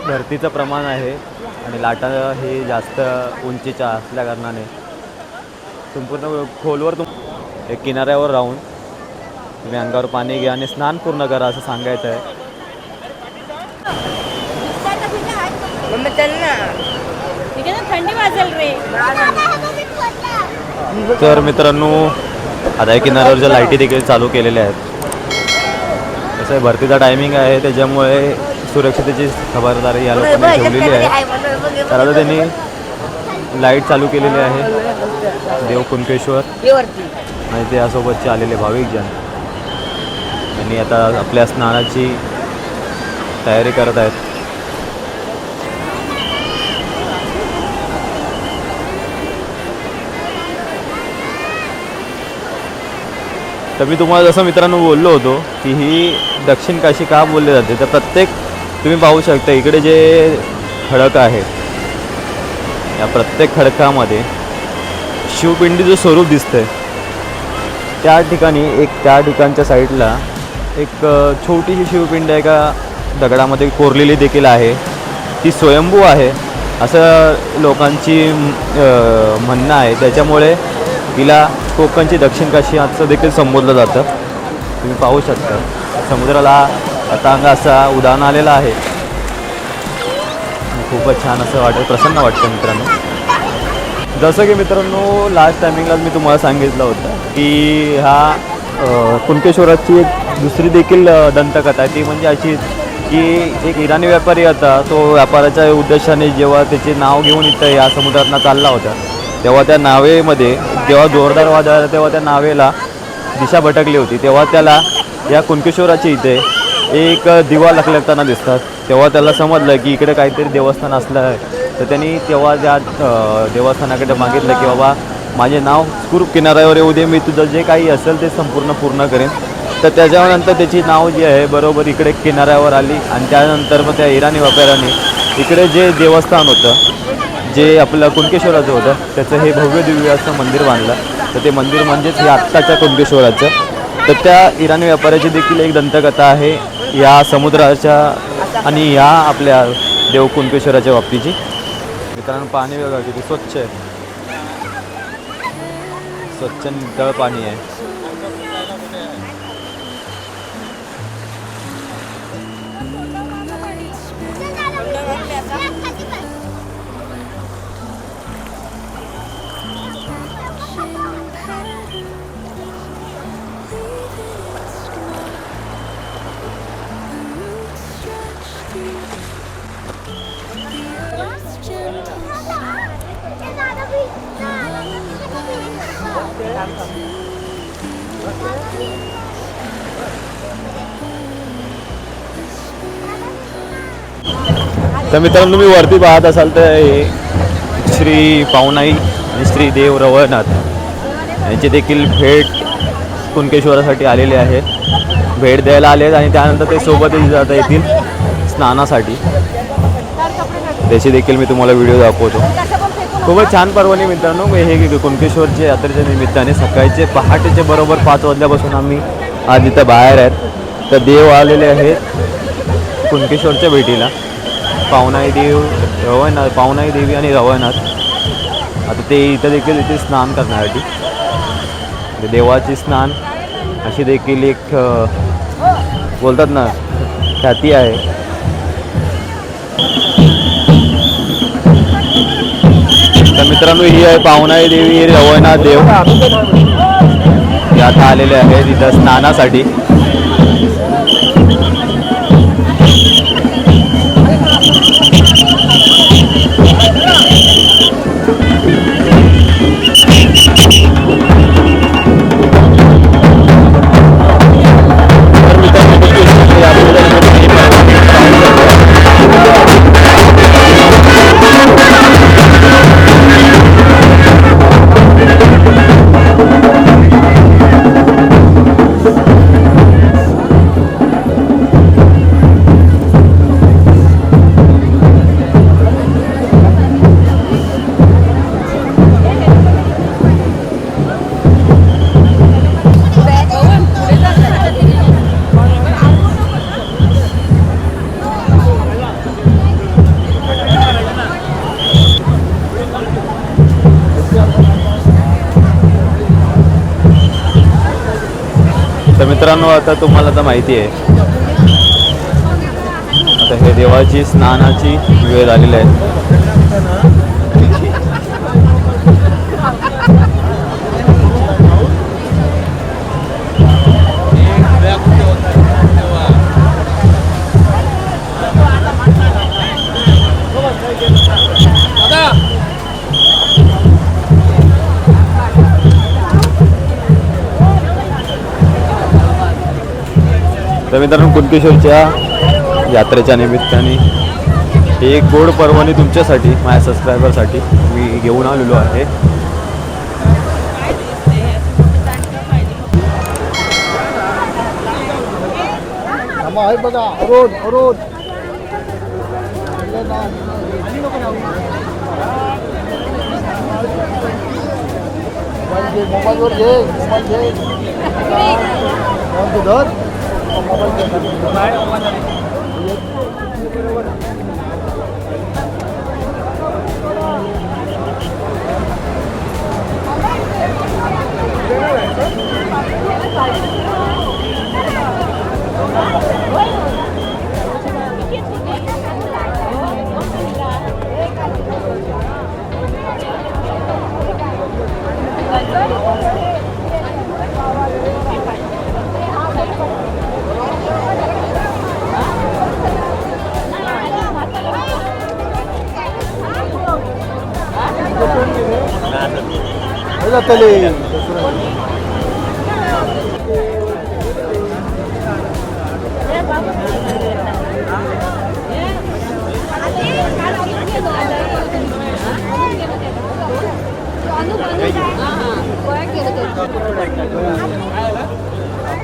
भरतीचं प्रमाण आहे आणि लाटा हे जास्त उंचीच्या असल्या कारणाने संपूर्ण खोलवर एक किनाऱ्यावर राहून तुम्ही अंगावर पाणी घ्या आणि स्नान पूर्ण करा असं सांगायचं आहे. थंडी वाजेल रे. तर मित्रांनो आता या किनाऱ्यावरच्या लाईटी देखील चालू केलेल्या आहेत. कसं आहे भरतीचा टायमिंग आहे त्याच्यामुळे सुरक्षतेची खबरदारी या लोकांनी ठेवलेली आहे. तर आता त्यांनी लाईट चालू केलेली आहे देव कुणकेश्वर आणि त्यासोबतचे आलेले भाविकजन यांनी आता आपल्या स्नानाची तयारी करत आहेत. तर मी तुम्हाला जसं मित्रांनो बोललो होतो की ही दक्षिण काशी का बोलली जाते, तर प्रत्येक तुम्ही पाहू शकता इकडे जे खडक आहे या प्रत्येक खडकामध्ये शिवपिंडीचं स्वरूप दिसतंय. त्या ठिकाणी त्या ठिकाणच्या साईडला एक छोटीशी शिवपिंड एका दगडामध्ये कोरलेली देखील आहे. ती स्वयंभू आहे असं लोकांची म्हणणं आहे. त्याच्यामुळे तिला कोकणची दक्षिण काशी असं देखील संबोधलं जातं. तुम्ही पाहू शकता समुद्राला अतांग असा उधाण आलेला आहे. खूपच छान असं प्रसन्न वाटतं मित्रांनो. जसं की मित्रांनो लास्ट टायमिंगलाच मी तुम्हाला सांगितलं होतं की हा कुणकेश्वराची एक दुसरी देखील दंतकथा आहे. ती म्हणजे अशी की एक इराणी व्यापारी होता. तो व्यापाराच्या उद्देशाने जेव्हा त्याचे नाव घेऊन इथं या समुद्रातनं चालला होता तेव्हा त्या नावेमध्ये जेव्हा जोरदार वादळ आला तेव्हा त्या नावेला दिशा भटकली होती. तेव्हा त्याला या कुणकेश्वराच्या इथे एक दिवा लखलखताना दिसतात. तेव्हा त्याला समजलं की इकडे काहीतरी देवस्थान असलं आहे. तर त्यांनी तेव्हा त्या देवस्थानाकडे मागितलं की बाबा माझे नाव कुरूप किनाऱ्यावर येऊ दे, मी तुझं जे काही असेल ते संपूर्ण पूर्ण करेन. तर त्याच्यानंतर त्याची नाव जी आहे बरोबर इकडे किनाऱ्यावर आली आणि त्यानंतर मग त्या इराणी व्यापाऱ्याने इकडे जे देवस्थान होतं जे आपलं कुणकेश्वराचं होतं त्याचं हे भव्य दिव्य असं मंदिर बांधलं. तर ते मंदिर म्हणजेच हे आत्ताच्या कुणकेश्वराचं. तर त्या इराणी व्यापाऱ्याची देखील एक दंतकथा आहे या समुद्राच्या आणि या आपल्या देव कुणकेश्वराच्या बाबतीची. मित्रांनो पाणी बघा किती स्वच्छ आहे, स्वच्छ नितळ पाणी आहे. तर मित्रांनो तुम्ही वरती पाहत असाल तर हे श्री पावनाई आणि श्री देव रवळनाथ यांची देखील भेट कुणकेश्वरासाठी आलेले आहे. भेट द्यायला आले आणि त्यानंतर ते सोबतच जाता येतील स्नानासाठी. त्याची देखील मी तुम्हाला व्हिडिओ दाखवतो. खूपच छान पर्वणी मित्रांनो. हे कुणकेश्वरच्या यात्रेच्या निमित्ताने सकाळचे पहाटेचे बरोबर 5 वाजल्यापासून आम्ही आज इथं बाहेर आहेत. तर देव आलेले आहेत कुणकेश्वरच्या भेटीला. पावनाई देव रवळनाथ, पावनाई देवी आणि रवळनाथ. आता ते इथं देखील इथे स्नान करण्यासाठी देवाचे स्नान अशी देखील एक बोलतात ना ख्याती आहे. तर मित्रांनो ही आहे पावनाई देवी रवळनाथ देव. ते आता आलेले आहेत इथं स्नानासाठी. तर मित्रांनो आता तुम्हाला तर माहिती आहे, आता हे देवाची स्नानाची वेळ आलेली आहे. तर मित्रांनो कुणकेश्वरच्या यात्रेच्या निमित्ताने एक गोड पर्वणी तुमच्यासाठी, माझ्या सबस्क्रायबरसाठी मी घेऊन आलेलो आहे. आहे बघा अरोड अरोड मोबाईलवर घे मोबाईल घे धर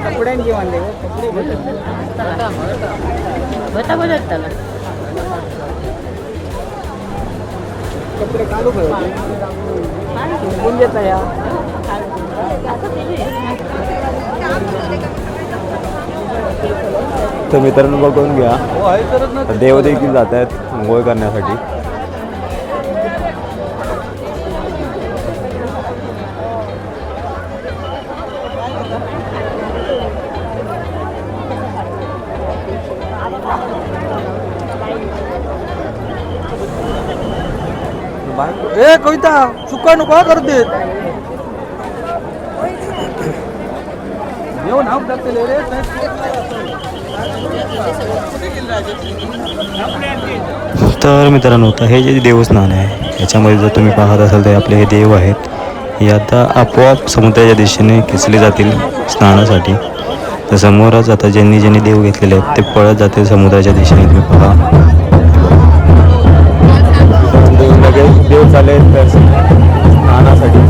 कपड्यांची मानले कपडे काढू देता या तर मित्रांनो बघून घ्या, देव देखील जात आहेत आंघोळ करण्यासाठी. ए कविता चुका नको करत देत येऊ नाव टाकते रे. तर मित्रांनो आता हे जे देवस्थान आहे याच्यामध्ये जर तुम्ही पाहत असाल तर आपले हे देव आहेत, हे आता आपोआप समुद्राच्या दिशेने खेचले जातील स्नानासाठी. तर समोरच आता ज्यांनी ज्यांनी देव घेतलेले आहेत ते पळत जातील समुद्राच्या दिशेने. तुम्ही पहा लगेच देव चालेल तर स्नानासाठी.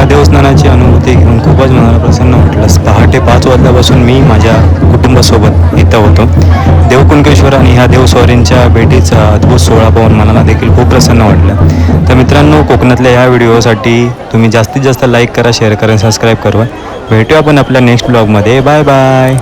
देवस्थानाची अनुभूती घेऊन खूपच मनाला प्रसन्न वाटलं. पहाटे 5 वाजल्यापासून मी माझ्या कुटुंबासोबत इथं होतो. देवकुणकेश्वर आणि ह्या देवस्वारींच्या भेटीचा अद्भुत सोहळा पाहून मनाला देखील खूप प्रसन्न वाटलं. तर मित्रांनो कोकणातल्या या व्हिडिओसाठी तुम्ही जास्तीत जास्त लाईक करा, शेअर करा, सबस्क्राईब करा. भेटूया आपण आपल्या नेक्स्ट ब्लॉगमध्ये. Bye bye.